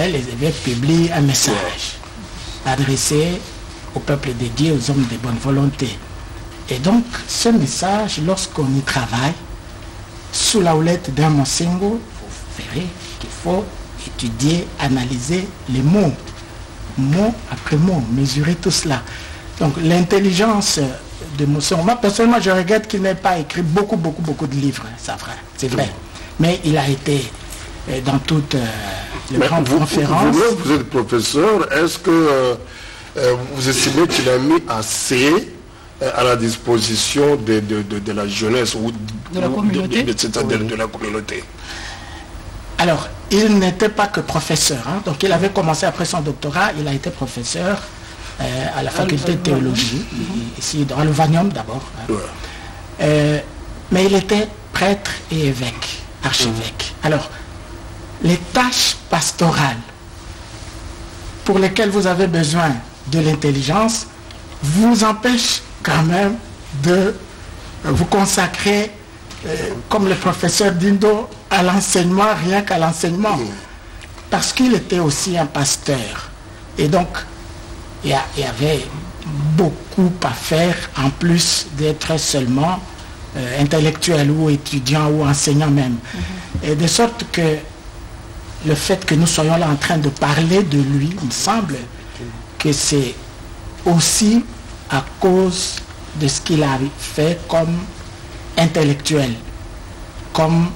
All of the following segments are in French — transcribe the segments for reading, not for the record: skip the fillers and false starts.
les évêques publient un message adressé au peuple dédié, aux hommes de bonne volonté. Et donc, ce message, lorsqu'on y travaille, sous la houlette d'un Monsengo, vous verrez qu'il faut étudier, analyser les mots, mot après mot, mesurer tout cela. Donc, l'intelligence de Monsengo, moi, personnellement, je regrette qu'il n'ait pas écrit beaucoup de livres, c'est vrai. Mais il a été dans toutes les grandes conférences. Vous êtes professeur, est-ce que vous estimez qu'il a mis assez à la disposition de la jeunesse ou de la communauté, de la communauté? Alors, il n'était pas que professeur, hein. Donc il avait commencé après son doctorat, il a été professeur à la faculté de théologie, ici dans le Vanium d'abord. Hein. Ouais. Mais il était prêtre et évêque, archevêque. Alors, les tâches pastorales pour lesquelles vous avez besoin de l'intelligence vous empêchent quand même de vous consacrer, comme le professeur Dindo, à l'enseignement, rien qu'à l'enseignement. Parce qu'il était aussi un pasteur. Et donc, il y avait beaucoup à faire, en plus d'être seulement intellectuel ou étudiant ou enseignant même. Et de sorte que le fait que nous soyons là en train de parler de lui, il me semble que c'est aussi à cause de ce qu'il a fait comme intellectuel, comme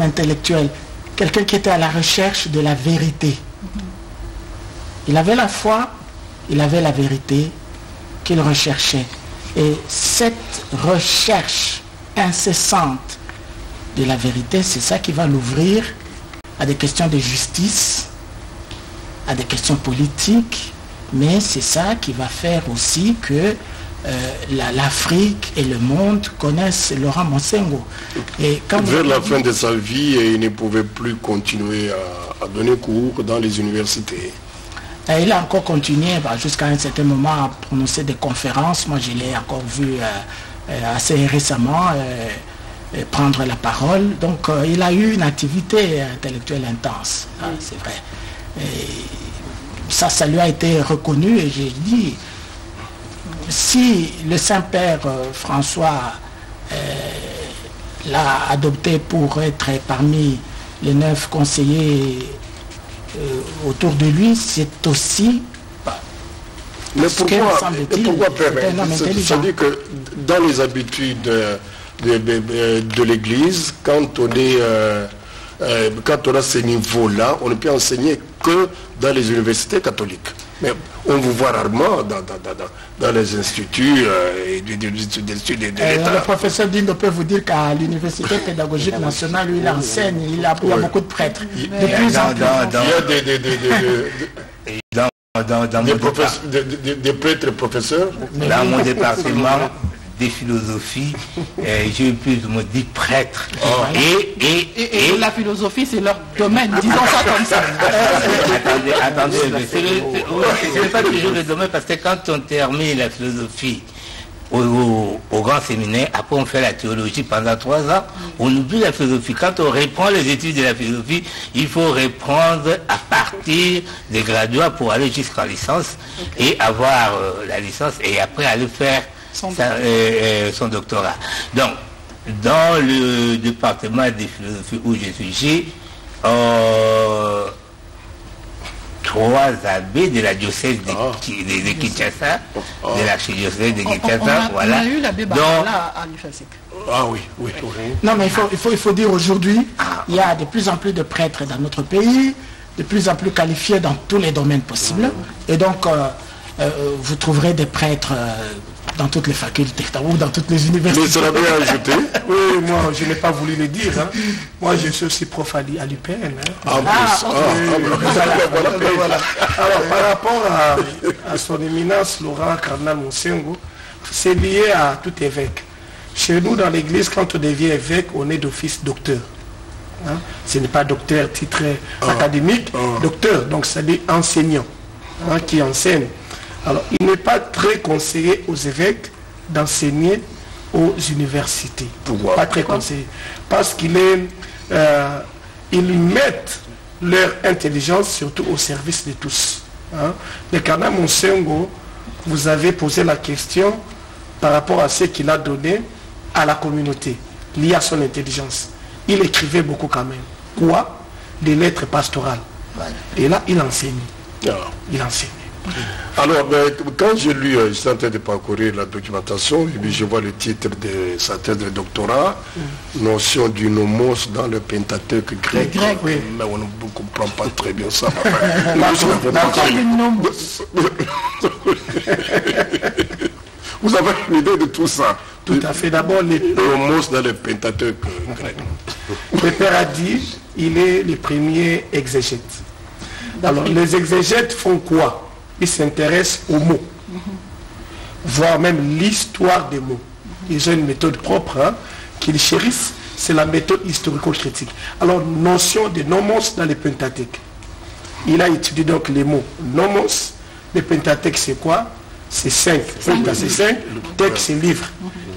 intellectuel, quelqu'un qui était à la recherche de la vérité. Il avait la foi, il avait la vérité qu'il recherchait. Et cette recherche incessante de la vérité, c'est ça qui va l'ouvrir à des questions de justice, à des questions politiques, mais c'est ça qui va faire aussi que l'Afrique et le monde connaissent Laurent Monsengo. Et vers la fin de sa vie, il ne pouvait plus continuer à donner cours dans les universités. Et il a encore continué jusqu'à un certain moment à prononcer des conférences. Moi, je l'ai encore vu assez récemment prendre la parole. Donc, il a eu une activité intellectuelle intense, c'est vrai. Et ça lui a été reconnu et j'ai dit, si le Saint-Père François l'a adopté pour être parmi les 9 conseillers autour de lui, c'est aussi mais pourquoi permettre? C'est-à-dire que dans les habitudes de l'Église, quand on a ce niveau-là, on ne peut enseigner que dans les universités catholiques. Mais on vous voit rarement dans les instituts d'études de l'État. Le professeur Dindo peut vous dire qu'à l'Université pédagogique nationale, lui, il enseigne, il y a beaucoup de prêtres. Il y a des prêtres professeurs. Dans mon département des philosophies, j'ai plus ou moins 10 prêtres. Et la philosophie, c'est leur domaine, disons ça comme ça. Attendez, ce n'est pas toujours le domaine, parce que quand on termine la philosophie au grand séminaire, après on fait la théologie pendant 3 ans, on oublie la philosophie. Quand on reprend les études de la philosophie, il faut reprendre à partir des graduats pour aller jusqu'en licence et avoir la licence et après aller faire son doctorat. Donc, dans le département des philosophies où je suis, j'ai 3 abbés de la diocèse de Kinshasa, de l'archidiocèse de Kinshasa. On a eu l'abbé Bakala à l'UFASIC. Ah oui. Non, mais il faut dire aujourd'hui, il y a de plus en plus de prêtres dans notre pays, de plus en plus qualifiés dans tous les domaines possibles. Et donc, vous trouverez des prêtres dans toutes les facultés ou dans toutes les universités. Mais cela bien ajouté. Oui, moi je n'ai pas voulu le dire. Hein. Moi je suis aussi prof à l'UPN. Hein. Voilà. Alors par rapport à son éminence Laurent Cardinal Monsengo, c'est lié à tout évêque. Chez nous dans l'église, quand on devient évêque, on est d'office docteur. Hein. Ce n'est pas docteur titre académique, docteur, donc c'est-à-dire enseignant qui enseigne. Alors, il n'est pas très conseillé aux évêques d'enseigner aux universités. Pourquoi? Pas très conseillé. Parce qu'ils ils mettent leur intelligence surtout au service de tous. Hein. Le cardinal Monsengo, vous avez posé la question par rapport à ce qu'il a donné à la communauté, lié à son intelligence. Il écrivait beaucoup quand même. Quoi? Des lettres pastorales. Et là, il enseignait. Il enseignait. Alors, quand j'ai lu, j'étais en train de parcourir la documentation, et puis je vois le titre de sa thèse de doctorat, notion du nomos dans le Pentateuque grec. Oui. Mais on ne comprend pas très bien ça. Vous avez une idée de tout ça? Tout à fait. D'abord, le nomos dans le Pentateuque grec. Le père a dit, il est le premier exégète. Alors, les exégètes font quoi? Ils s'intéressent aux mots, voire même l'histoire des mots. Ils ont une méthode propre qu'ils chérissent, c'est la méthode historico-critique. Alors, notion de nomos dans le Pentateuque. Il a étudié donc les mots nomos. Le Pentateuque, c'est quoi? C'est 5. C'est 5. Texte, c'est livre.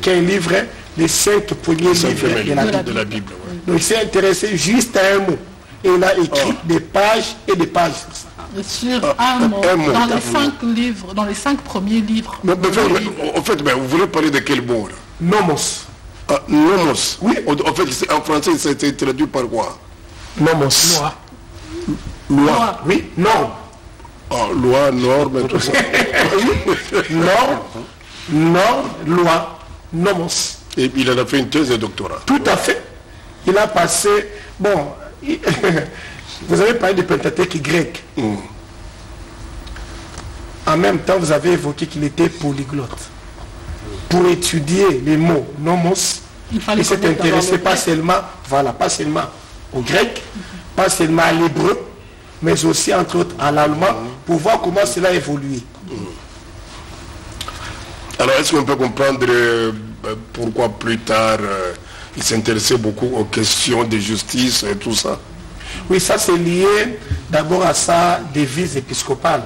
Quel livre? Les 5 premiers livres de la Bible. Donc, il s'est intéressé juste à un mot. Et il a écrit des pages et des pages sur ça. Sur un mot, dans les 5 livres, dans les 5 premiers livres. En fait, vous voulez parler de quel mot là? Nomos. Nomos. Oui. En fait, en français, ça a été traduit par quoi? Nomos. Loi. Oui, norme. Loi, norme, tout ça. Norme, loi, nomos. Et il en a fait une thèse de doctorat. Tout à fait. Il a passé... Bon, vous avez parlé du Pentateuque grec. En même temps, vous avez évoqué qu'il était polyglotte. Pour étudier les mots nomos, il s'est intéressé pas seulement au grec, pas seulement à l'hébreu, mais aussi, entre autres, à l'allemand, pour voir comment cela a évolué. Alors, est-ce qu'on peut comprendre pourquoi plus tard, il s'intéressait beaucoup aux questions de justice et tout ça? Oui, ça c'est lié d'abord à sa devise épiscopale.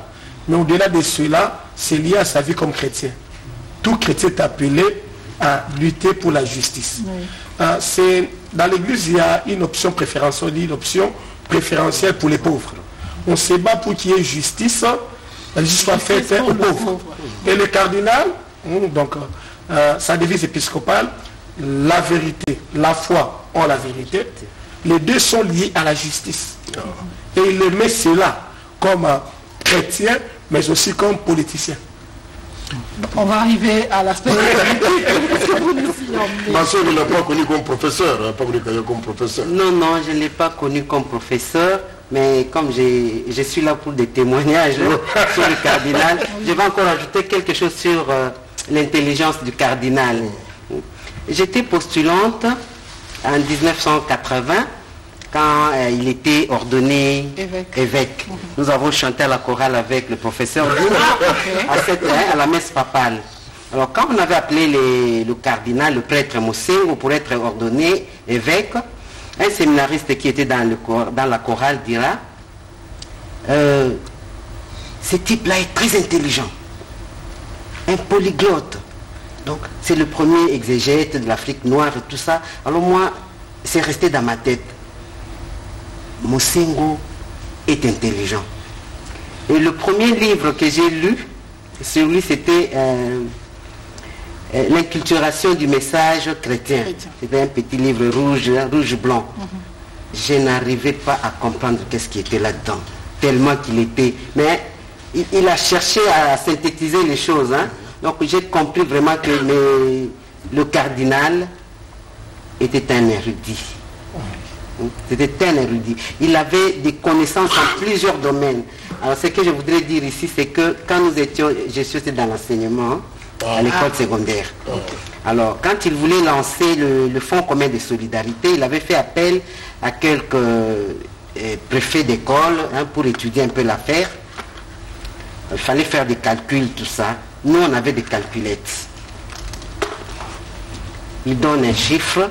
Mais au-delà de cela, c'est lié à sa vie comme chrétien. Tout chrétien est appelé à lutter pour la justice. Oui. Dans l'église, il y a une option préférentielle, pour les pauvres. On se bat pour qu'il y ait justice, la justice soit faite aux pauvres. Et le cardinal, donc sa devise épiscopale, la vérité, la foi en la vérité, les deux sont liés à la justice. Et il met cela comme chrétien, mais aussi comme politicien. On va arriver à l'aspect politique. Ma soeur ne l'a pas connu comme professeur, pas connu comme professeur. Non, je ne l'ai pas connu comme professeur, mais comme je suis là pour des témoignages sur le cardinal, je vais encore ajouter quelque chose sur l'intelligence du cardinal. J'étais postulante en 1980, quand il était ordonné évêque. Nous avons chanté à la chorale avec le professeur à la messe papale. Alors quand on avait appelé le cardinal, le prêtre Monsengo pour être ordonné évêque, un séminariste qui était dans la chorale dira ce type-là est très intelligent, un polyglotte. Donc c'est le premier exégète de l'Afrique noire et tout ça. Alors moi, c'est resté dans ma tête. Monsengo est intelligent. Et le premier livre que j'ai lu, sur lui, c'était l'inculturation du message chrétien. C'était un petit livre rouge-blanc. Je n'arrivais pas à comprendre qu'est-ce qui était là-dedans, tellement qu'il était... Mais il a cherché à synthétiser les choses. Donc j'ai compris vraiment que le cardinal était un érudit. C'était un érudit. Il avait des connaissances en plusieurs domaines. Alors ce que je voudrais dire ici, c'est que quand nous étions, je suis dans l'enseignement, à l'école secondaire. Alors quand il voulait lancer le Fonds commun de solidarité, il avait fait appel à quelques préfets d'école pour étudier un peu l'affaire. Il fallait faire des calculs, tout ça. Nous, on avait des calculettes. Il donne un chiffre.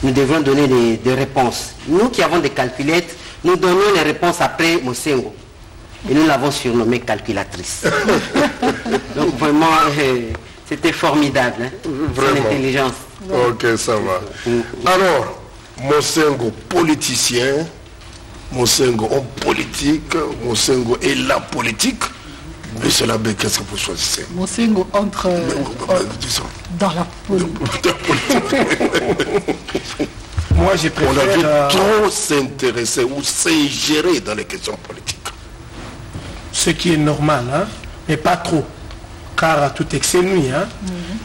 Nous devions donner des réponses. Nous qui avons des calculettes, nous donnons les réponses après Monsengo. Et nous l'avons surnommée calculatrice. Donc vraiment, c'était formidable. Son intelligence. Ok, ça va. Alors, Monsengo politicien, Monsengo homme politique, Monsengo est la politique. Monsieur l'abbé, qu'est-ce que vous choisissez? Monsengo entre dans la politique. Moi, je préfère... On a vu trop s'intéresser ou s'ingérer dans les questions politiques. Ce qui est normal, hein, mais pas trop. Car tout excès nuit, hein.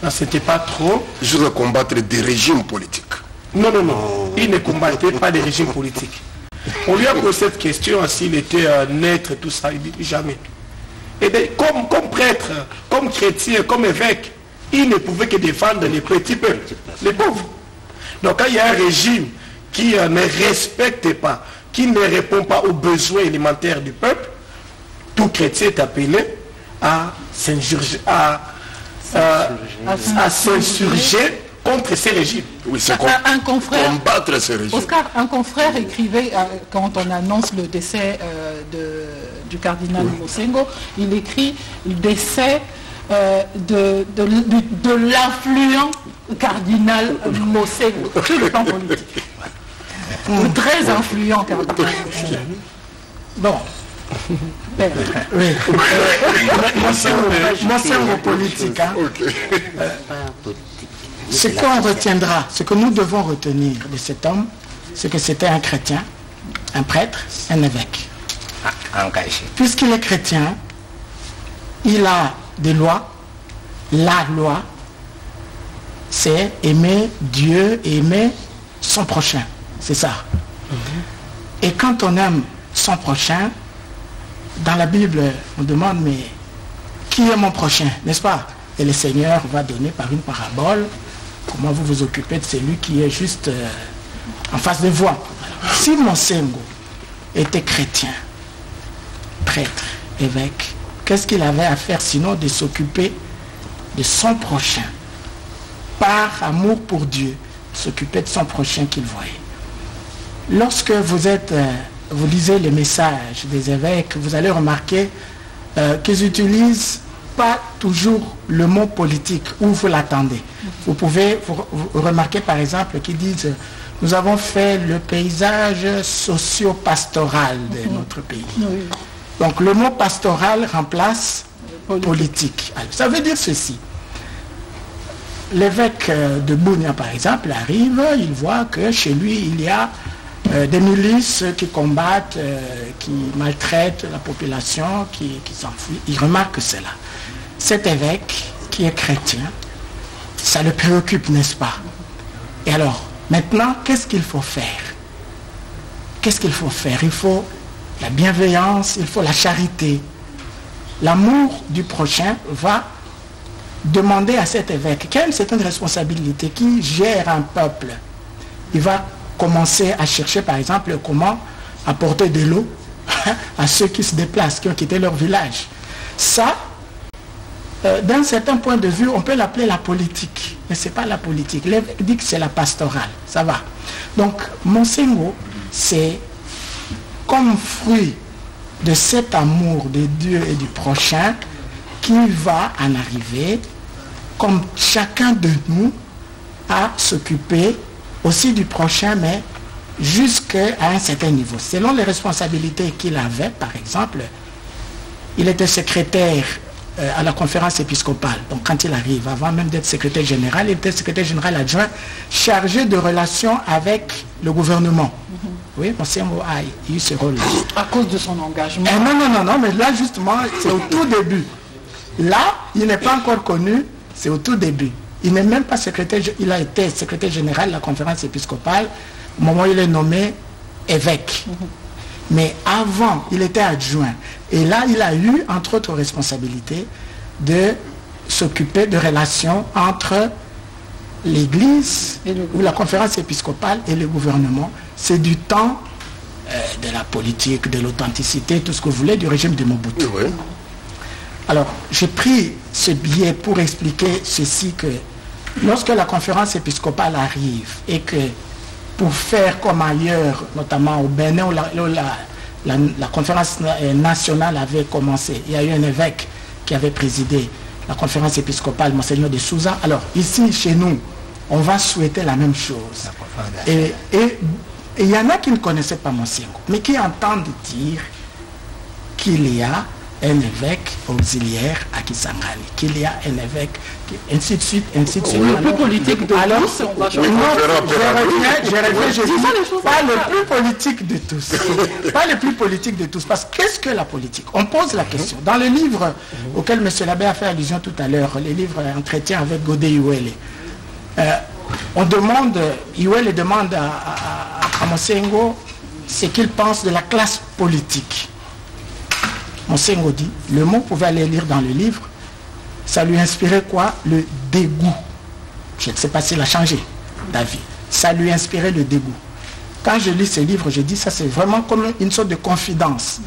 C'était pas trop. Je veux combattre des régimes politiques. Non, non, non. Il ne combattait pas des régimes politiques. On lui a posé cette question s'il était naître et tout ça. Il dit jamais. Et bien, comme prêtre, comme chrétien, comme évêque, il ne pouvait que défendre les petits peuples, les pauvres. Donc quand il y a un régime qui ne respecte pas, qui ne répond pas aux besoins élémentaires du peuple, tout chrétien est appelé à s'insurger, à s'insurger contre ces régimes. Oui, c'est un confrère, combattre ces régimes. Oscar, un confrère écrivait, quand on annonce le décès du cardinal Monsengo, il écrit le décès de l'influent cardinal Monsengo sur le plan politique. Le très influent cardinal Monsengo. Bon. Oui. Monsengo politique. Hein. Ce qu'on retiendra, ce que nous devons retenir de cet homme, c'est que c'était un chrétien, un prêtre, un évêque. Puisqu'il est chrétien, il a des lois. La loi, c'est aimer Dieu et aimer son prochain. C'est ça. Et quand on aime son prochain, dans la Bible, on demande, mais qui est mon prochain, n'est-ce pas? Et le Seigneur va donner par une parabole comment vous vous occupez de celui qui est juste en face de vous. Alors, si Monsengo était chrétien, prêtre, évêque, qu'est-ce qu'il avait à faire sinon de s'occuper de son prochain, par amour pour Dieu, s'occuper de son prochain qu'il voyait. Lorsque vous lisez les messages des évêques, vous allez remarquer qu'ils n'utilisent pas toujours le mot politique où vous l'attendez. Vous pouvez vous remarquer par exemple qu'ils disent nous avons fait le paysage socio-pastoral de notre pays. Oui. Donc le mot pastoral remplace politique. Alors, ça veut dire ceci. L'évêque de Bunia par exemple arrive, il voit que chez lui il y a des milices qui combattent, qui maltraitent la population, qui s'enfuient. Il remarque cela. Cet évêque qui est chrétien, ça le préoccupe, n'est-ce pas? Et alors, maintenant, qu'est-ce qu'il faut faire? Qu'est-ce qu'il faut faire? Il faut la bienveillance, il faut la charité. L'amour du prochain va demander à cet évêque qui a une certaine responsabilité, qui gère un peuple. Il va commencer à chercher, par exemple, comment apporter de l'eau à ceux qui se déplacent, qui ont quitté leur village. Ça, d'un certain point de vue, on peut l'appeler la politique, mais ce n'est pas la politique. L'évêque dit que c'est la pastorale, ça va. Donc, Monsengo, c'est comme fruit de cet amour de Dieu et du prochain qui va en arriver, comme chacun de nous, à s'occuper aussi du prochain, mais jusqu'à un certain niveau. Selon les responsabilités qu'il avait, par exemple, il était secrétaire à la conférence épiscopale. Donc quand il arrive, avant même d'être secrétaire général, il était secrétaire général adjoint chargé de relations avec le gouvernement. Oui, Monsengo a eu ce rôle-là. À cause de son engagement. Non, mais là justement, c'est au tout début. Là, il n'est pas encore connu, c'est au tout début. Il n'est même pas secrétaire, il a été secrétaire général de la conférence épiscopale au moment où il est nommé évêque. Mais avant, il était adjoint. Et là, il a eu, entre autres responsabilités, de s'occuper de relations entre l'Église ou la conférence épiscopale et le gouvernement. C'est du temps de la politique, de l'authenticité, tout ce que vous voulez, du régime de Mobutu. Oui. Alors, j'ai pris ce billet pour expliquer ceci, que lorsque la conférence épiscopale arrive et que pour faire comme ailleurs, notamment au Bénin, où la conférence nationale avait commencé, il y a eu un évêque qui avait présidé la conférence épiscopale, Monseigneur de Souza. Alors, ici, chez nous, on va souhaiter la même chose. Et il y en a qui ne connaissaient pas Monsengo, mais qui entendent dire qu'il y a un évêque auxiliaire à Kisangani, qu'il y a un évêque, ainsi de suite, ainsi de suite. Le plus politique de tous, on va changer. Pas le plus politique de tous. Pas le plus politique de tous. Parce que qu'est-ce que la politique? On pose la question. Dans le livre auquel M. Labbé a fait allusion tout à l'heure, les livres Entretien avec Godet Iwele, on demande, Iwele demande à Monsengo ce qu'il pense de la classe politique. Monsengo dit, le mot, vous pouvez aller lire dans le livre, ça lui inspirait quoi? Le dégoût. Je ne sais pas s'il a changé d'avis. Ça lui inspirait le dégoût. Quand je lis ce livre, je dis, ça c'est vraiment comme une sorte de confidence.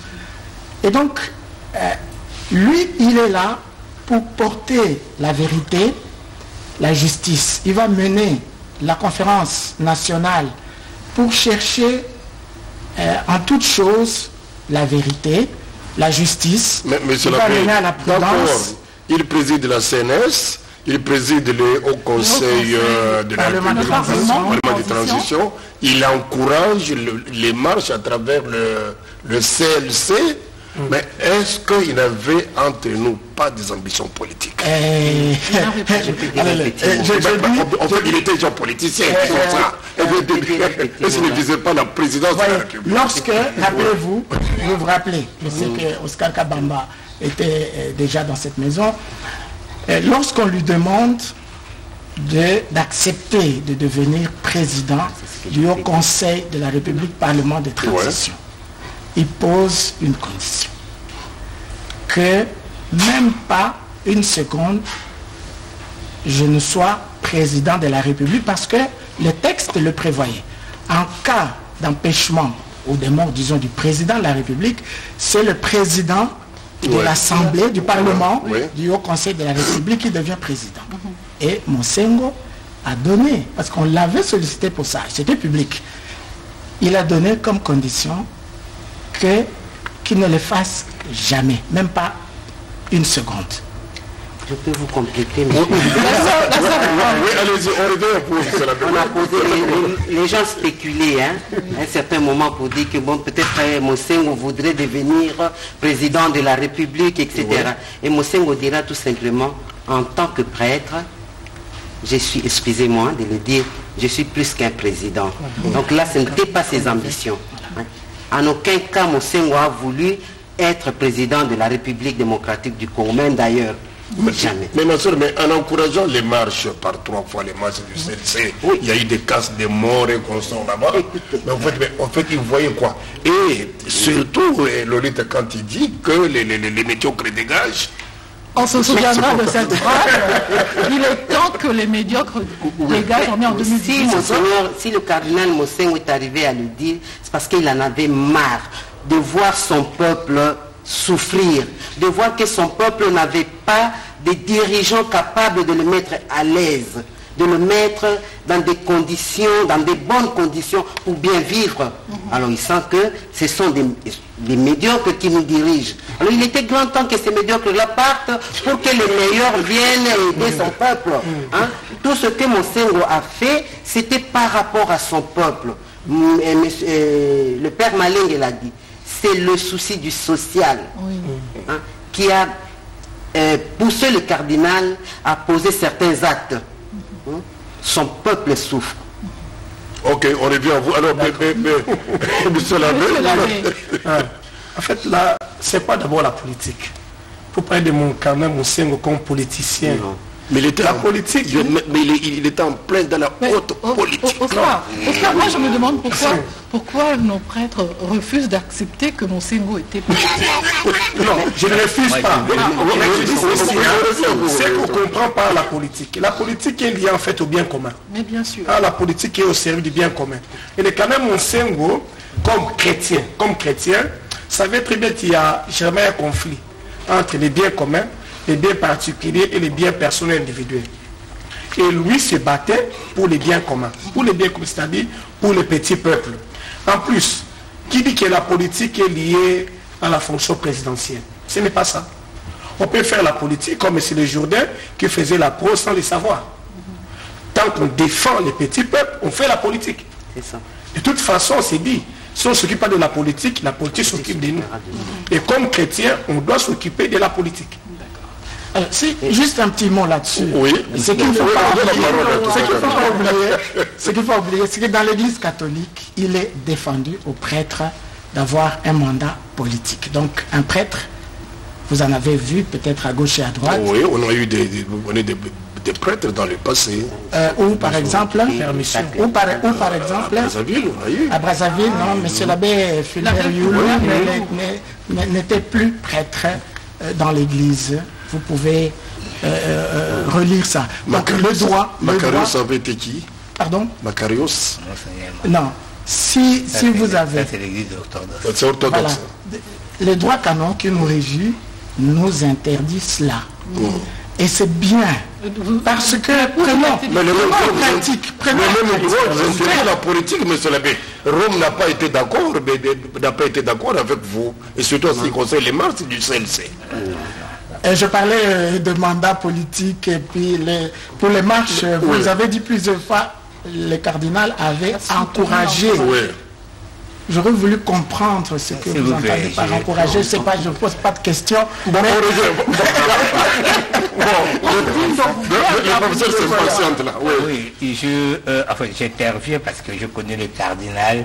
Et donc, lui, il est là pour porter la vérité, la justice. Il va mener la conférence nationale pour chercher en toute chose la vérité, la justice. Mais il va mener à la prudence. Il préside la CNS, il préside le Haut Conseil de la Parlement de transition, il encourage les marches à travers le CLC. Mais est-ce qu'il n'avait entre nous pas des ambitions politiques? Il était déjà politicien. Est-ce qu'il ne visait pas la présidence de la République? Lorsque, rappelez-vous, vous vous rappelez, je sais que Oscar Kabamba était déjà dans cette maison, lorsqu'on lui demande d'accepter de devenir président du Haut Conseil de la République Parlement de transition, il pose une condition, que même pas une seconde je ne sois président de la République, parce que le texte le prévoyait. En cas d'empêchement ou de mort, disons, du président de la République, c'est le président de l'Assemblée, du Parlement, du Haut Conseil de la République qui devient président. Et Monsengo a donné, parce qu'on l'avait sollicité pour ça, c'était public, il a donné comme condition qu'il ne le fasse jamais, même pas une seconde. Je peux vous compléter, monsieur. On a posé, les gens spéculaient à un certain moment pour dire que bon, peut-être Monsengo voudrait devenir président de la République, etc. Et Monsengo dira tout simplement, en tant que prêtre, je suis, excusez-moi de le dire, je suis plus qu'un président. Donc là, ce n'était pas ses ambitions. En aucun cas, Monsengo a voulu être président de la République démocratique du Congo, même d'ailleurs. Jamais. Mais ma soeur, mais en encourageant les marches par 3 fois, les marches du CLC, il y a eu des cas de morts et constants là-bas. Mais en fait, il voyait quoi? Et surtout, Lolita, quand il dit que les médiocres dégagent, on se souviendra de cette phrase. Il est temps que les médiocres dégagent. On est en 2010. Si le cardinal Monsengo est arrivé à le dire, c'est parce qu'il en avait marre de voir son peuple souffrir, de voir que son peuple n'avait pas des dirigeants capables de le mettre à l'aise, de le mettre dans des conditions, dans des bonnes conditions pour bien vivre. Alors il sent que ce sont des médiocres qui nous dirigent. Alors il était grand temps que ces médiocres-là partent pour que les meilleurs viennent aider son peuple. Tout ce que Monsengo a fait, c'était par rapport à son peuple. Le père Malingue l'a dit. C'est le souci du social qui a poussé le cardinal à poser certains actes. Son peuple souffre. Ok, on revient à vous. Alors, monsieur Labbé. En fait, là, c'est pas d'abord la politique. Il faut parler de mon cardinal Monsengo comme politicien. Non. Mais il était la politique. Il était en plein dans la haute politique. Oscar, moi je me demande pourquoi nos prêtres refusent d'accepter que Monsengo était politique. Non, je ne refuse pas. C'est qu'on comprend par la politique. La politique est liée en fait au bien commun. Mais bien sûr. La politique est au service du bien commun. Et le cardinal Monsengo, comme chrétien, savait très bien qu'il y a jamais un conflit entre les biens communs, les biens particuliers et les biens personnels individuels. Et lui se battait pour les biens communs. Pour les biens communs, c'est-à-dire pour les petits peuples. En plus, qui dit que la politique est liée à la fonction présidentielle? Ce n'est pas ça. On peut faire la politique comme M. Le Jourdain qui faisait la prose sans le savoir. Tant tant qu'on défend les petits peuples, on fait la politique. C'est ça. De toute façon, c'est dit, si on ne s'occupe pas de la politique s'occupe de nous. Et comme chrétiens, on doit s'occuper de la politique. Alors, juste un petit mot là-dessus. Oui. Ce qu'il ne faut pas oublier, c'est que dans l'Église catholique, il est défendu aux prêtres d'avoir un mandat politique. Donc, un prêtre, vous en avez vu peut-être à gauche et à droite. Oui, on a eu des prêtres dans le passé. Ou par exemple, à Brazzaville, non, monsieur l'abbé Fulbert Youlou n'était plus prêtre dans l'église. Vous pouvez relire ça. Donc le droit... Macarios avait été qui? Pardon? Macarios? Non. Si vous avez... C'est l'église orthodoxe. C'est orthodoxe. Voilà. Le droit canon qui nous régit nous interdit cela. Et c'est bien. Parce que, mais le même droit, c'est la politique, monsieur l'abbé. Rome n'a pas été d'accord, avec vous. Et surtout en ce qui concerne les marches du CLC. Je parlais de mandat politique et puis pour les marches, vous avez dit plusieurs fois, le cardinal avait encouragé. Oui. J'aurais voulu comprendre ce que vous entendez par encourager. Je ne sais pas, je ne pose pas de questions. Le professeur se patiente là. Oui, j'interviens parce que je connais le cardinal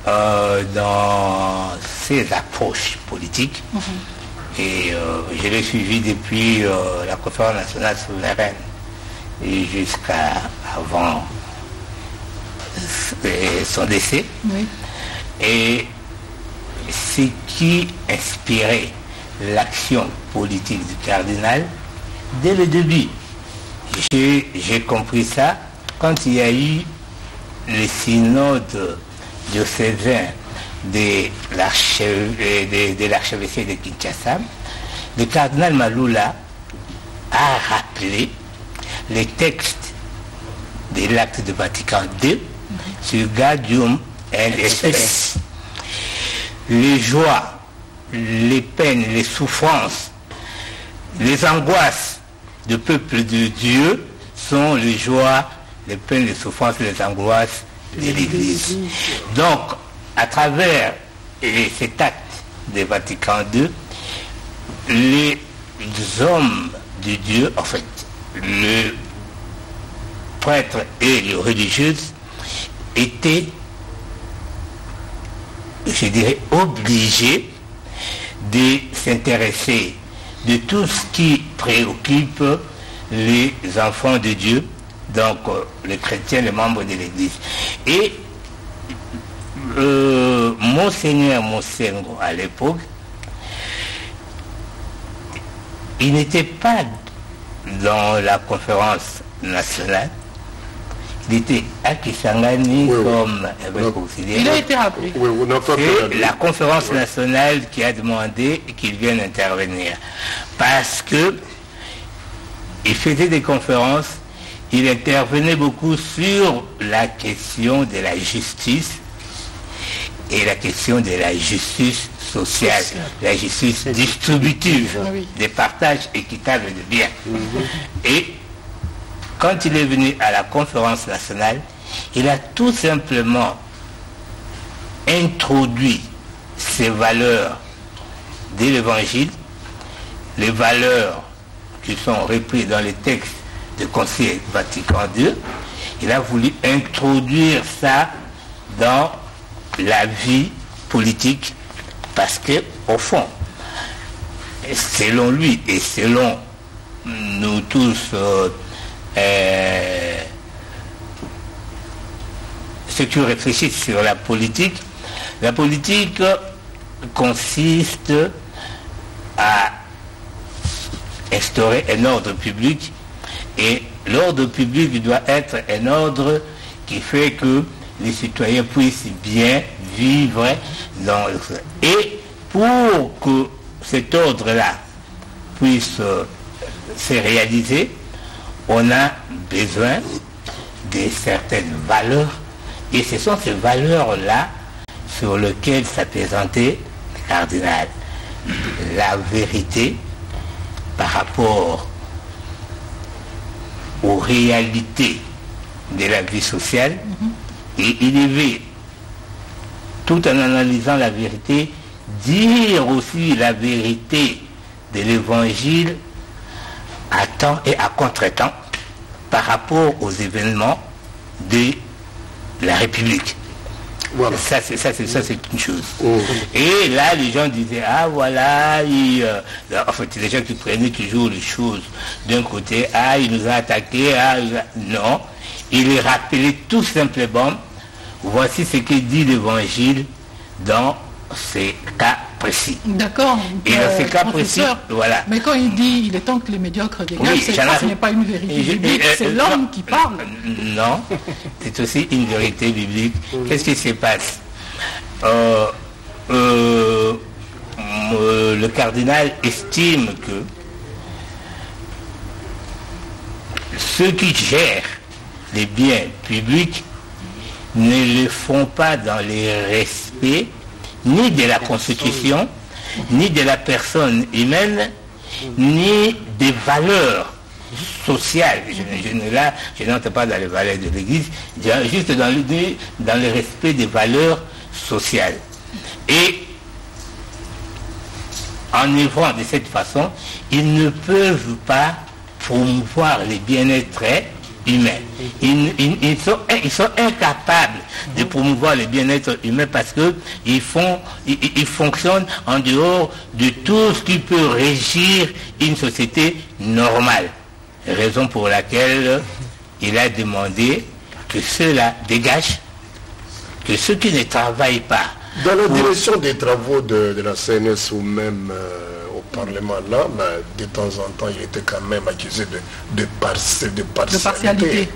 dans ses approches politiques. Et je l'ai suivi depuis la conférence nationale souveraine et jusqu'à avant son décès. Oui. Et ce qui inspirait l'action politique du cardinal, dès le début, j'ai compris ça quand il y a eu le synode diocésain de l'archevêché de Kinshasa. Le cardinal Malula a rappelé les textes de l'acte de Vatican II sur Gaudium et Spes. Les joies, les peines, les souffrances, les angoisses du peuple de Dieu sont les joies, les peines, les souffrances, les angoisses de l'Église. Donc, à travers cet acte de Vatican II, les hommes de Dieu, en fait, le prêtre et les religieuses étaient, je dirais, obligés de s'intéresser de tout ce qui préoccupe les enfants de Dieu, donc les chrétiens, les membres de l'Église. Et Monseigneur Mosengo, à l'époque, il n'était pas dans la conférence nationale, il était à Kisangani comme évêque auxiliaire. Il a été rappelé. C'est la conférence nationale qui a demandé qu'il vienne intervenir. Parce que il faisait des conférences, il intervenait beaucoup sur la question de la justice et la question de la justice sociale, la justice distributive, des partages équitables de biens. Et quand il est venu à la conférence nationale, il a tout simplement introduit ces valeurs de l'Évangile, les valeurs qui sont reprises dans les textes du Concile Vatican II. Il a voulu introduire ça dans la vie politique parce que, au fond, selon lui et selon nous tous, ceux qui réfléchissent sur la politique consiste à instaurer un ordre public, et l'ordre public doit être un ordre qui fait que les citoyens puissent bien vivre dans le... Et pour que cet ordre-là puisse se réaliser, on a besoin de certaines valeurs, et ce sont ces valeurs-là sur lesquelles s'apaisantait le cardinal. La vérité par rapport aux réalités de la vie sociale. Et il devait, tout en analysant la vérité, dire aussi la vérité de l'évangile à temps et à contre-temps par rapport aux événements de la République. Voilà. Ça c'est une chose. Et là les gens disaient ah voilà, en fait les gens qui prenaient toujours les choses d'un côté, ah il nous a attaqué, non, il les rappelait tout simplement, voici ce que dit l'évangile dans ces cas précis. D'accord. Et dans ces cas précis, voilà. Mais quand il dit il est temps que les médiocres dégagent, ce n'est pas une vérité biblique, c'est l'homme qui parle. Non, c'est aussi une vérité biblique. Qu'est-ce qui se passe? Le cardinal estime que ceux qui gèrent les biens publics ne le font pas dans les respects ni de la Constitution, ni de la personne humaine, ni des valeurs sociales. Je n'entre pas dans les valeurs de l'Église, juste dans le respect des valeurs sociales. Et en œuvrant de cette façon, ils ne peuvent pas promouvoir les bien-être humains. Ils sont incapables de promouvoir le bien-être humain parce qu'ils fonctionnent en dehors de tout ce qui peut régir une société normale. Raison pour laquelle il a demandé que ceux-là dégagent, que ceux qui ne travaillent pas. Dans la direction des travaux de la CNS ou même au Parlement, là, de temps en temps, il était quand même accusé de partialité.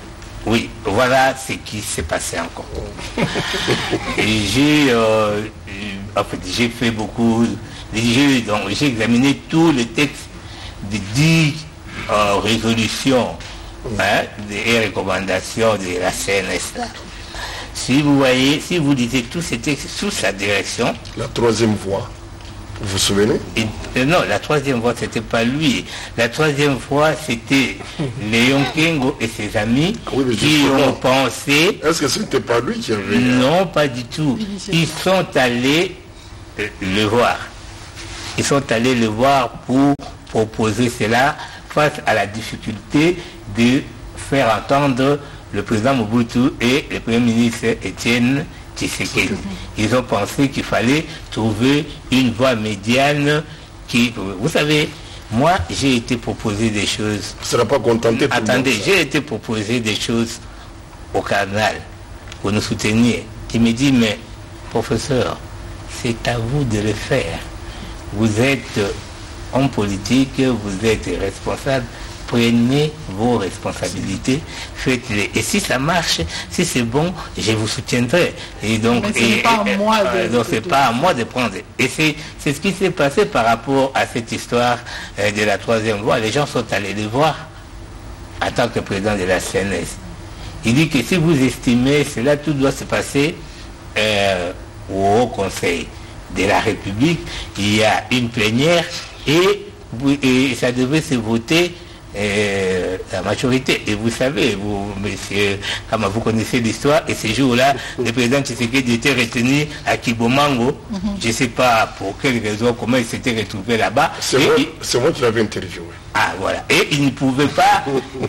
Oui, voilà ce qui s'est passé encore. Et j'ai fait beaucoup, j'ai examiné tous les textes de 10 résolutions et recommandations de la CNS. Si vous voyez, si vous lisez tous ces textes sous sa direction. La troisième voie. Vous vous souvenez? Non, la troisième voie, c'était pas lui. La troisième voie, c'était Léon Kengo et ses amis qui ont pensé... Est-ce que c'était pas lui qui avait... Non, pas du tout. Ils sont allés le voir. Ils sont allés le voir pour proposer cela face à la difficulté de faire entendre le président Mobutu et le premier ministre Étienne Tshisekedi. Ils ont pensé qu'il fallait trouver une voie médiane qui... Vous savez, moi, j'ai été proposé des choses... Vous ne serez pas contenté. Attendez, j'ai été proposé des choses au cardinal pour nous soutenir. Il me dit, mais professeur, c'est à vous de le faire. Vous êtes homme politique, vous êtes responsable. Prenez vos responsabilités, faites-les. Et si ça marche, si c'est bon, je vous soutiendrai. Et donc, c'est pas à moi de prendre. Et c'est ce qui s'est passé par rapport à cette histoire de la troisième voie. Les gens sont allés le voir en tant que président de la CNS. Il dit que si vous estimez cela, tout doit se passer au Haut Conseil de la République. Il y a une plénière et ça devait se voter la majorité. Et vous savez, vous, monsieur, comme vous connaissez l'histoire, et ces jours-là, le président Tshisekedi était retenu à Kibomango. Je ne sais pas pour quelle raison, comment il s'était retrouvé là-bas. C'est moi qui l'avais interviewé. Ah, voilà. Et il ne pouvait pas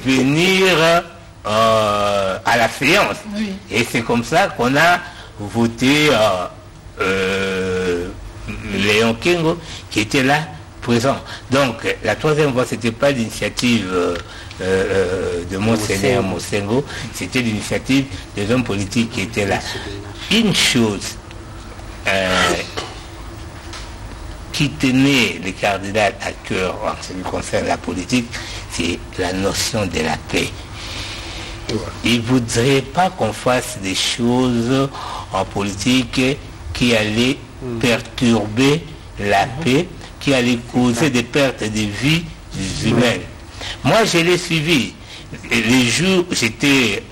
venir à la séance. Oui. Et c'est comme ça qu'on a voté Léon Kengo, qui était là. Donc la troisième voie, c'était pas l'initiative de Monseigneur Mosengo, c'était l'initiative des hommes politiques qui étaient là. Une chose qui tenait le cardinal à cœur en ce qui concerne la politique, c'est la notion de la paix. Il ne voudrait pas qu'on fasse des choses en politique qui allaient perturber la paix, qui allait causer des pertes de vies humaines. Moi, je l'ai suivi. Les jours, j'étais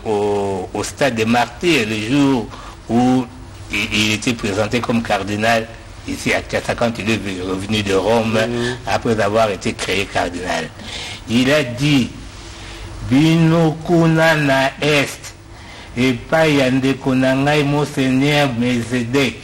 au stade des Martyrs, le jour où il était présenté comme cardinal ici à Kinshasa, quand il est revenu de Rome, après avoir été créé cardinal. Il a dit, bino kuna na est epai ya ndeko na ngai monseigneur Melchizedek,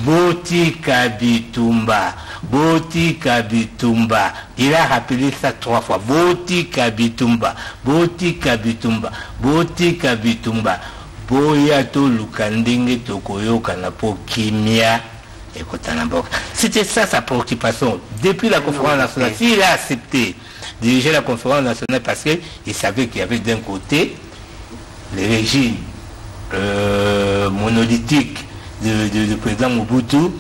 botika bitumba, botika bitumba. Il a rappelé ça 3 fois. Botika bitumba, botika bitumba, botika bitumba. Boya to lukandenge tokoyoka na po kimia. C'était ça sa préoccupation. Depuis la conférence nationale, s'il a accepté de diriger la conférence nationale parce qu'il savait qu'il y avait d'un côté le régime monolithique du président Mobutu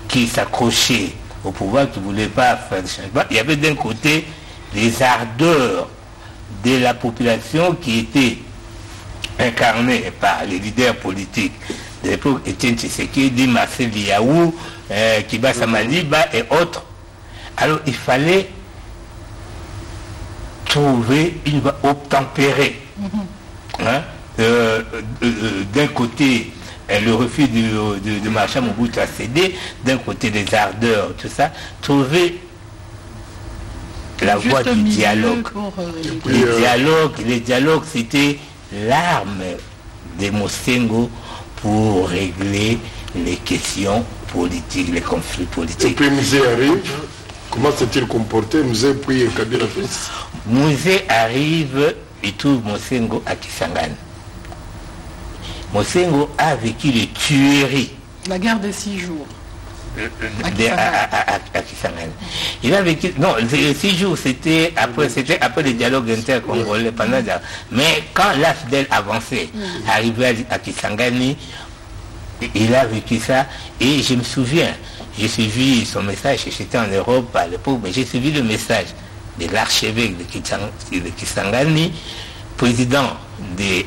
qui s'accrochait au pouvoir, qui ne voulait pas faire de changement. Il y avait d'un côté les ardeurs de la population qui étaient incarnées par les leaders politiques de l'époque, Etienne Tshisekedi, Marcel Liaou, Kibasa Maliba et autres. Alors il fallait trouver une voie obtempérée. D'un côté, le refus de Marshal Mobutu à céder, d'un côté les ardeurs, tout ça, trouver la voie du dialogue. Les dialogues, c'était l'arme de Mosengo pour régler les questions politiques, les conflits politiques. Et puis Musée arrive, comment s'est-il comporté, Musée puis Kabila fils? Musée arrive, il trouve Mosengo à Kisangani. Mosengo a vécu les tueries. La guerre des 6 jours. À Kisangani. Il a vécu, non, les 6 jours, c'était après les dialogues intercongolais pendant. Mais quand l'AFDEL avançait, arrivé à Kisangani, il a vécu ça. Et je me souviens, j'ai suivi son message, j'étais en Europe à l'époque, mais j'ai suivi le message de l'archevêque de Kisangani, président du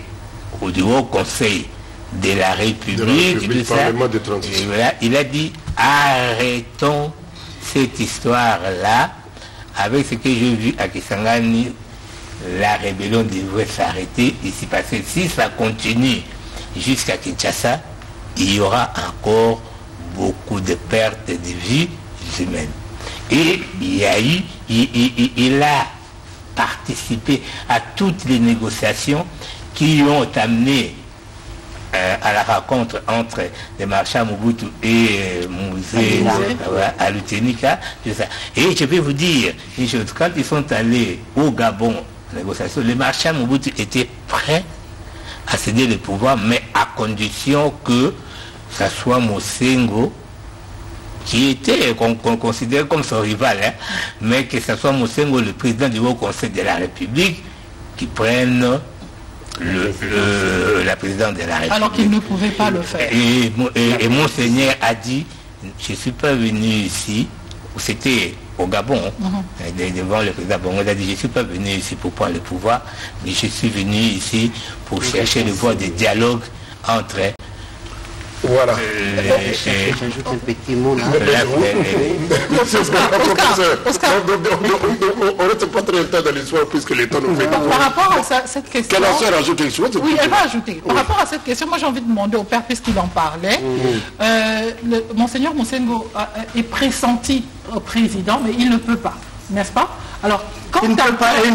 Haut Conseil de la République, et voilà, il a dit arrêtons cette histoire-là. Avec ce que j'ai vu à Kisangani, la rébellion devrait s'arrêter. Ici, parce que si ça continue jusqu'à Kinshasa, il y aura encore beaucoup de pertes de vies humaines. Et il a participé à toutes les négociations qui ont amené à la rencontre entre les marchands Mobutu et Musée à Lutenika. Et je vais vous dire une chose, quand ils sont allés au Gabon, négociation, les marchands Mobutu étaient prêts à céder le pouvoir, mais à condition que ça soit Mosengo, qui était, qu'on considère comme son rival, mais que ce soit Mosengo, le président du Haut Conseil de la République, qui prenne la présidente de la République. Alors qu'il ne pouvait pas le faire. Et Monseigneur a dit, je ne suis pas venu ici, c'était au Gabon, devant le président Bongo, il a dit, je ne suis pas venu ici pour prendre le pouvoir, mais je suis venu ici pour chercher le voie de dialogue entre... Voilà. J'ajoute un petit mot là. On ne reste pas très longtemps dans l'histoire puisque les temps nous fait. Par rapport à cette question... Quelle soeur rajoute quelque chose? Oui, elle va ajouter. Par rapport à cette question, moi j'ai envie de demander au père, puisqu'il en parlait, Monseigneur Mosengo est pressenti au président, mais il ne peut pas, n'est-ce pas? Alors, quand un prêtre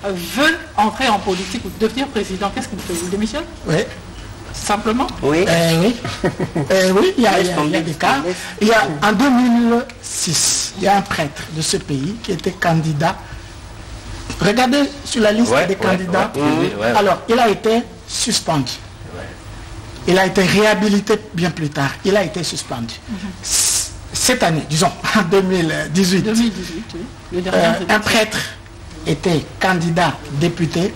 veut entrer en politique ou devenir président, qu'est-ce qu'il fait? Il démissionne? Oui. Simplement? Oui. Oui, il y a des cas. Il y a, en 2006, il y a un prêtre de ce pays qui était candidat. Regardez sur la liste des candidats. Alors, il a été suspendu. Il a été réhabilité bien plus tard. Il a été suspendu. Cette année, disons, en 2018, un prêtre était candidat député.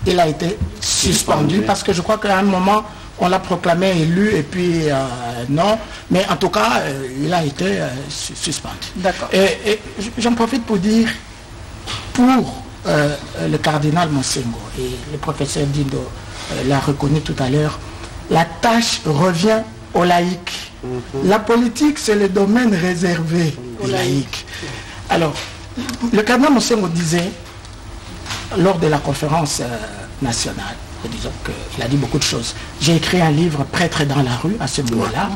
Il a été suspendu parce que je crois qu'à un moment, on l'a proclamé élu et puis non. Mais en tout cas, il a été suspendu. D'accord. Et j'en profite pour dire, pour le cardinal Mosengo, et le professeur Dindo l'a reconnu tout à l'heure, la tâche revient aux laïcs. La politique, c'est le domaine réservé aux laïcs. Alors, le cardinal Mosengo disait, lors de la conférence nationale, disons qu'il a dit beaucoup de choses. J'ai écrit un livre, Prêtre dans la rue, à ce moment-là.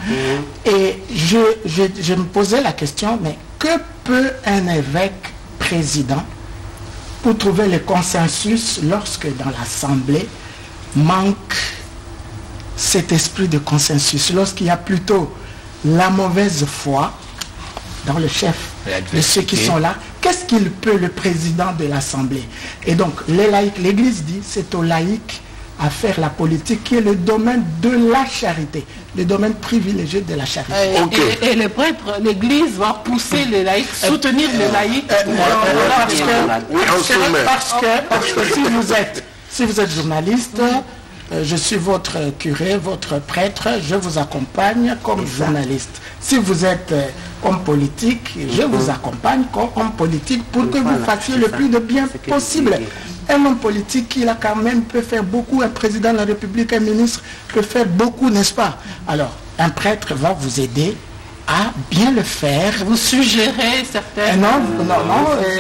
Et je me posais la question, mais que peut un évêque président pour trouver le consensus lorsque dans l'Assemblée manque cet esprit de consensus, lorsqu'il y a plutôt la mauvaise foi dans le chef de ceux qui sont là, qu'est-ce qu'il peut, le président de l'Assemblée? Et donc, les laïcs, l'Église dit, c'est aux laïcs à faire la politique qui est le domaine de la charité, le domaine privilégié de la charité. Et les prêtres, l'Église va pousser les laïcs, soutenir les laïcs. Parce que si vous êtes journaliste, je suis votre curé, votre prêtre, je vous accompagne comme journaliste. Si vous êtes homme politique, je vous accompagne comme homme politique pour que vous fassiez le plus de bien possible. Un homme politique, il a quand même peut faire beaucoup, un président de la République, un ministre peut faire beaucoup, n'est-ce pas? Alors, un prêtre va vous aider à bien le faire. Vous suggérez certaines... Non,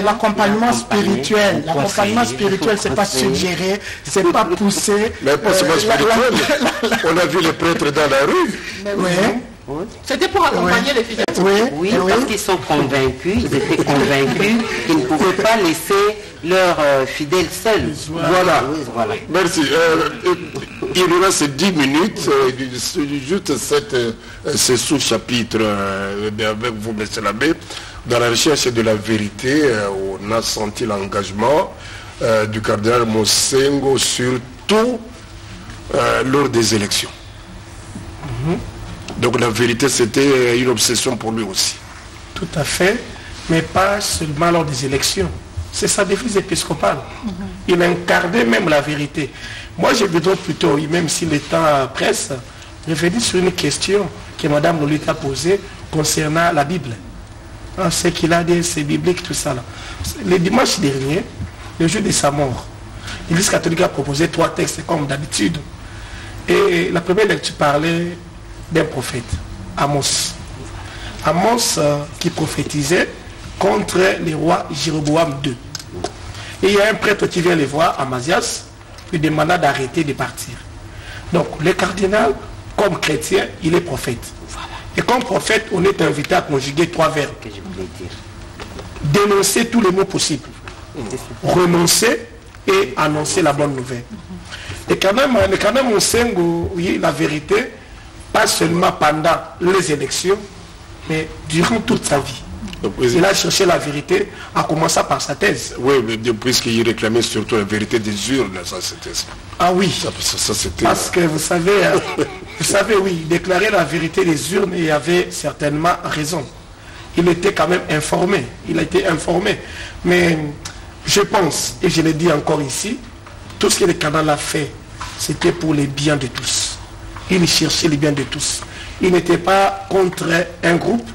l'accompagnement spirituel. L'accompagnement spirituel, c'est pas suggérer, c'est pas pousser. Mais pas seulement spirituel. On a vu les prêtres dans la rue. Oui. C'était pour accompagner les fidèles. Oui, parce qu'ils sont convaincus, ils étaient convaincus qu'ils ne pouvaient pas laisser leurs fidèles seuls. Voilà. Merci. Il nous reste 10 minutes, juste ce sous-chapitre avec vous, M. l'abbé. Dans la recherche de la vérité, on a senti l'engagement du cardinal Mosengo, surtout lors des élections. Donc la vérité, c'était une obsession pour lui aussi. Tout à fait, mais pas seulement lors des élections. C'est sa devise épiscopale. Il incarnait même la vérité. Moi, j'ai besoin plutôt, même si le temps presse, revenir sur une question que Mme Lolita a posée concernant la Bible. Ce qu'il a dit, c'est biblique, tout ça. Là. Le dimanche dernier, le jour de sa mort, l'Église catholique a proposé 3 textes comme d'habitude. Et la première lecture parlait d'un prophète, Amos. Amos qui prophétisait contre le roi Jéroboam II. Et il y a un prêtre qui vient les voir, Amazias, lui demanda d'arrêter de partir. Donc le cardinal, comme chrétien, il est prophète. Et comme prophète, on est invité à conjuguer 3 verbes. Que je voulais dire. Dénoncer tous les mots possibles. Renoncer et annoncer la bonne nouvelle. Et quand même, on sait oui, la vérité, pas seulement pendant les élections, mais durant toute sa vie. Il a cherché la vérité en commençant par sa thèse. Oui, puisqu'il réclamait surtout la vérité des urnes, ça c'était ça. Ah oui, ça c'était... Parce que vous savez, oui, déclarer la vérité des urnes, il avait certainement raison. Il était quand même informé, il a été informé. Mais je pense, et je le dis encore ici, tout ce que le canal a fait, c'était pour le bien de tous. Il cherchait le bien de tous. Il n'était pas contre un groupe,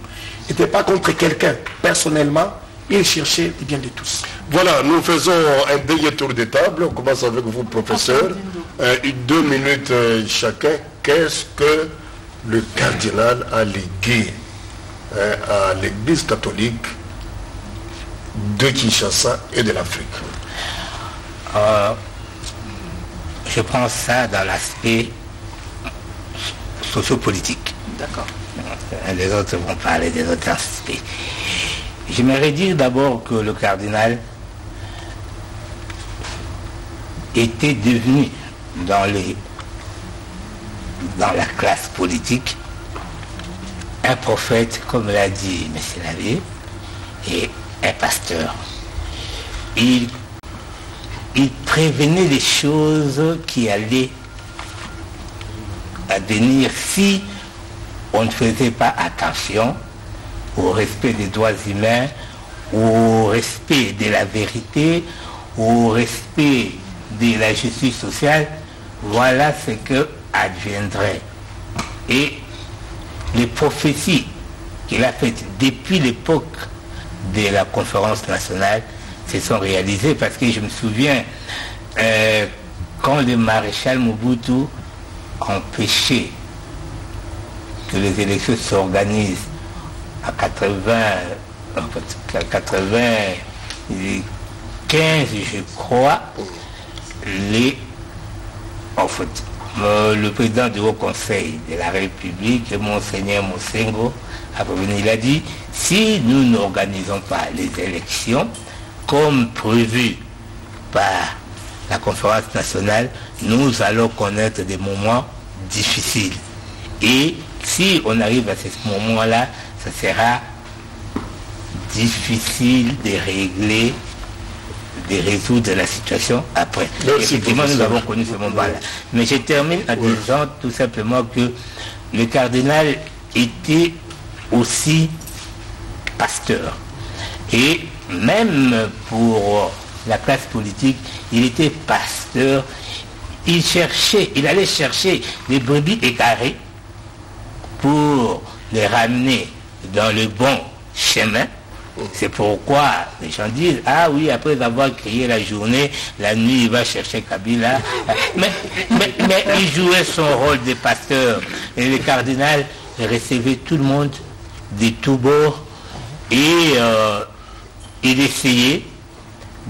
il n'était pas contre quelqu'un. Personnellement, il cherchait le bien de tous. Voilà, nous faisons un dernier tour de table. On commence avec vous, professeur. 2 minutes chacun. Qu'est-ce que le cardinal a légué à l'Église catholique de Kinshasa et de l'Afrique? Je prends ça dans l'aspect sociopolitique. D'accord. Les autres vont parler des autres aspects. J'aimerais dire d'abord que le cardinal était devenu dans la classe politique un prophète, comme l'a dit M. l'abbé, et un pasteur. Il prévenait les choses qui allaient advenir si on ne faisait pas attention au respect des droits humains, au respect de la vérité, au respect de la justice sociale. Voilà ce que adviendrait. Et les prophéties qu'il a faites depuis l'époque de la conférence nationale se sont réalisées, parce que je me souviens quand le maréchal Mobutu empêchait que les élections s'organisent à 95, je crois, le président du Haut Conseil de la République, Monseigneur Mosengo, il a dit, si nous n'organisons pas les élections comme prévu par la conférence nationale, nous allons connaître des moments difficiles. Et si on arrive à ce moment-là, ça sera difficile de régler, de résoudre la situation après. Merci, effectivement, professeur. nous avons connu ce moment-là. Mais je termine en disant tout simplement que le cardinal était aussi pasteur. Et même pour la classe politique, il était pasteur. Il allait chercher les brebis égarées pour les ramener dans le bon chemin. C'est pourquoi les gens disent, ah oui, après avoir créé la journée, la nuit il va chercher Kabila. Mais il jouait son rôle de pasteur. Et le cardinal recevait tout le monde de tous bords et il essayait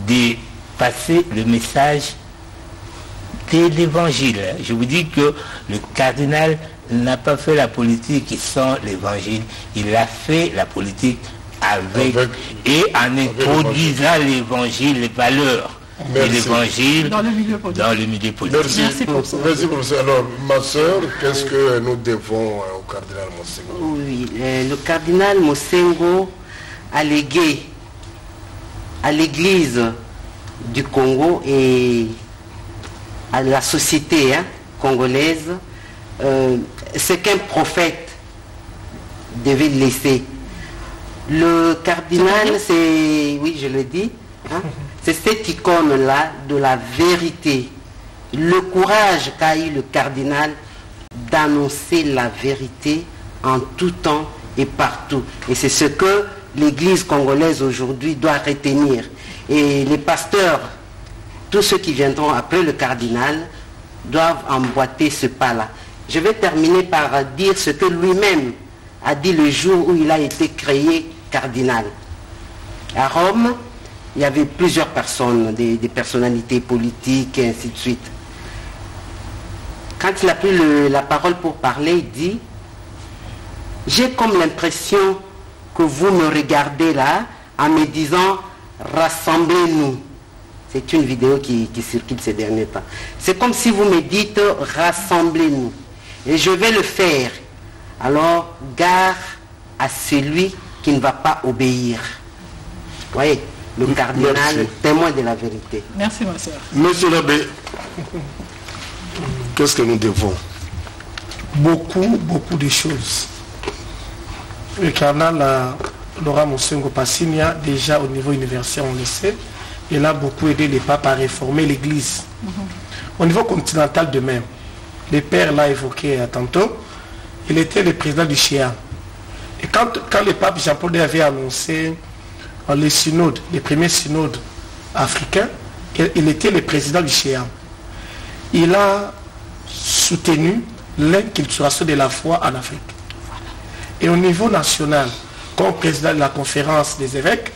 de passer le message de l'évangile. Je vous dis que le cardinal n'a pas fait la politique sans l'évangile. Il a fait la politique avec et en introduisant l'évangile, les valeurs de l'évangile Dans le milieu politique. Merci. Merci, professeur. Merci, professeur. Alors, ma soeur, qu'est-ce que nous devons au cardinal Mosengo? Oui, le cardinal Mosengo a légué à l'église du Congo et à la société congolaise ce qu'un prophète devait laisser. Le cardinal, c'est, oui, je le dis, c'est cette icône-là de la vérité. Le courage qu'a eu le cardinal d'annoncer la vérité en tout temps et partout. Et c'est ce que l'Église congolaise aujourd'hui doit retenir. Et les pasteurs, tous ceux qui viendront après le cardinal, doivent emboîter ce pas-là. Je vais terminer par dire ce que lui-même a dit le jour où il a été créé cardinal. À Rome, il y avait plusieurs personnes, des personnalités politiques et ainsi de suite. Quand il a pris la parole pour parler, il dit « J'ai comme l'impression que vous me regardez là en me disant « Rassemblez-nous ». C'est une vidéo qui circule ces derniers temps. C'est comme si vous me dites « Rassemblez-nous ». Et je vais le faire. Alors, gare à celui qui ne va pas obéir. Vous voyez, le cardinal, Merci. témoin de la vérité. Merci, ma soeur. Monsieur l'abbé, qu'est-ce que nous devons? Beaucoup de choses. Le cardinal Laurent Mosengo Passigna, déjà au niveau universitaire, on le sait, il a beaucoup aidé les papes à réformer l'Église. Au niveau continental de même, le père l'a évoqué tantôt, il était le président du CHEAM. Et quand le pape Jean-Paul II avait annoncé les synodes, les premiers synodes africains, il était le président du CHEAM. Il a soutenu l'inculturation de la foi en Afrique. Et au niveau national, comme président de la conférence des évêques,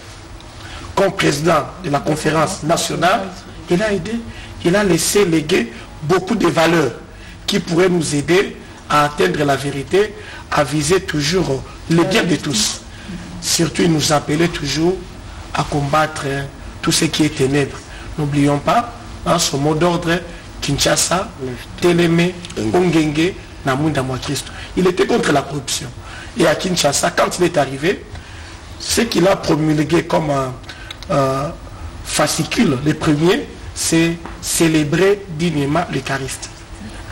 comme président de la conférence nationale, il a aidé, il a laissé léguer beaucoup de valeurs qui pourraient nous aider à atteindre la vérité, à viser toujours le bien de tous. Surtout, il nous appelait toujours à combattre tout ce qui est ténèbres. N'oublions pas, dans son mot d'ordre, Kinshasa, Télémé, Ongenge, Namunda Christ. Il était contre la corruption. Et à Kinshasa, quand il est arrivé, ce qu'il a promulgué comme fascicule, le premier, c'est célébrer dignement l'Eucharistie.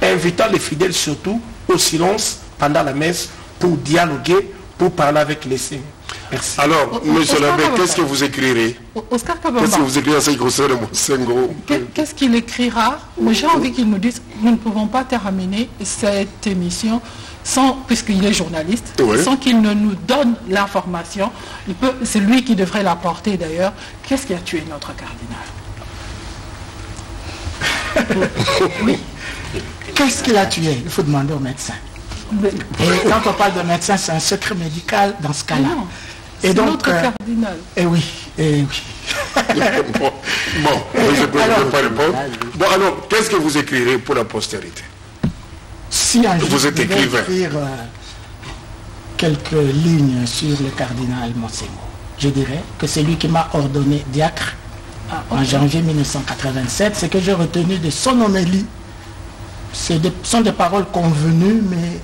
Invitant les fidèles surtout au silence pendant la messe pour dialoguer, pour parler avec les saints. Merci. Alors, monsieur l'abbé, qu'est-ce que vous écrirez? Oscar Qu'est-ce que Kabamba, vous écrirez en ce qui concerne Mosengo? qu'est-ce qu'il écrira? Moi, j'ai envie qu'il nous dise, nous ne pouvons pas terminer cette émission sans, puisqu'il est journaliste, Oui. sans qu'il ne nous donne l'information. C'est lui qui devrait l'apporter d'ailleurs. Qu'est-ce qui a tué notre cardinal? Oui. Qu'est-ce qu'il a tué? Il faut demander au médecin. Et quand on parle de médecin, c'est un secret médical dans ce cas-là. Non, Et c'est donc, notre cardinal. et oui. Bon, je ne peux pas répondre. Bon, alors, qu'est-ce que vous écrirez pour la postérité? Si un jour vous êtes je devais écrivain. écrire quelques lignes sur le cardinal Monsengo, je dirais que c'est lui qui m'a ordonné diacre en janvier 1987. Ce que j'ai retenu de son homélie, sont des paroles convenues, mais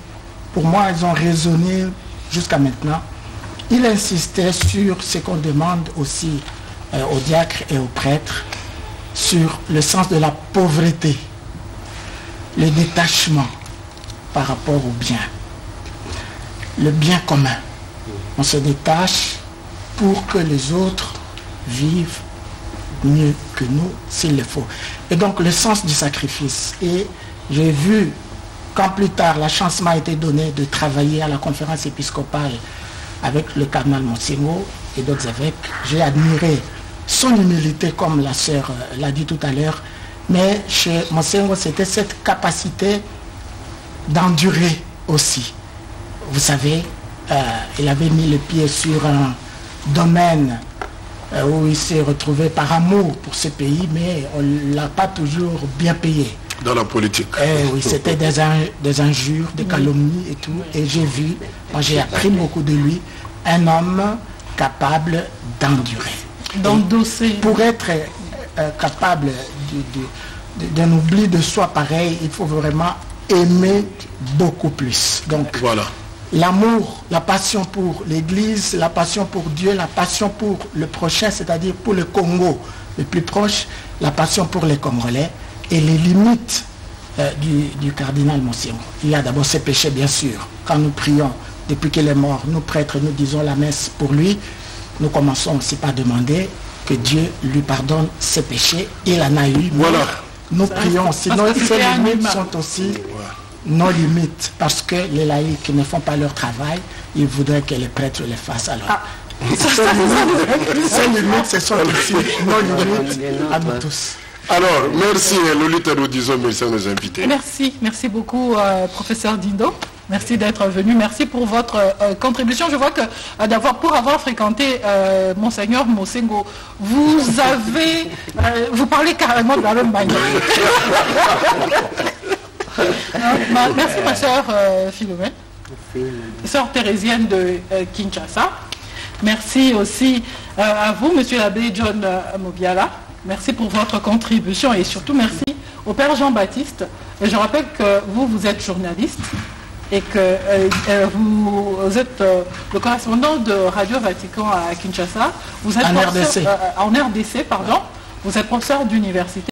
pour moi, elles ont résonné jusqu'à maintenant. Il insistait sur ce qu'on demande aussi aux diacres et aux prêtres, sur le sens de la pauvreté, le détachement par rapport au bien, le bien commun. On se détache pour que les autres vivent mieux que nous, s'il le faut. Et donc le sens du sacrifice. Et j'ai vu, quand plus tard la chance m'a été donnée de travailler à la conférence épiscopale avec le cardinal Monsengo et d'autres évêques, j'ai admiré son humilité, comme la sœur l'a dit tout à l'heure, mais chez Monsengo, c'était cette capacité d'endurer aussi. Vous savez, il avait mis le pied sur un domaine où il s'est retrouvé par amour pour ce pays, mais on ne l'a pas toujours bien payé. Dans la politique. Oui, c'était des injures, des calomnies et tout. Et j'ai vu, moi j'ai appris beaucoup de lui, un homme capable d'endurer. D'endosser. Pour être capable d'un oubli de soi pareil, il faut vraiment aimer beaucoup plus. Donc voilà. L'amour, la passion pour l'Église, la passion pour Dieu, la passion pour le prochain, c'est-à-dire pour le Congo le plus proche, la passion pour les Congolais et les limites du cardinal Monsengo. Il y a d'abord ses péchés, bien sûr. Quand nous prions, depuis qu'il est mort, nous prêtres, nous disons la messe pour lui, nous commençons aussi par demander que Dieu lui pardonne ses péchés. Il en a eu. Voilà. Nous prions, sinon ces limites sont aussi nos limites, parce que les laïcs ne font pas leur travail, ils voudraient que les prêtres les fassent. Alors, ces limites, ce sont aussi nos limites à nous tous. Alors, merci Lolita, nous disons merci à nos invités. Merci beaucoup professeur Dindo. Merci d'être venu. Merci pour votre contribution. Je vois que pour avoir fréquenté Monseigneur Monsengo, vous parlez carrément de la même manière. Merci ma sœur Philomène, sœur thérésienne de Kinshasa. Merci aussi à vous, monsieur l'abbé John Mobiala. Merci pour votre contribution et surtout merci au père Jean-Baptiste. Je rappelle que vous êtes journaliste et que vous êtes le correspondant de Radio Vatican à Kinshasa. Vous êtes en RDC, pardon. Vous êtes professeur d'université.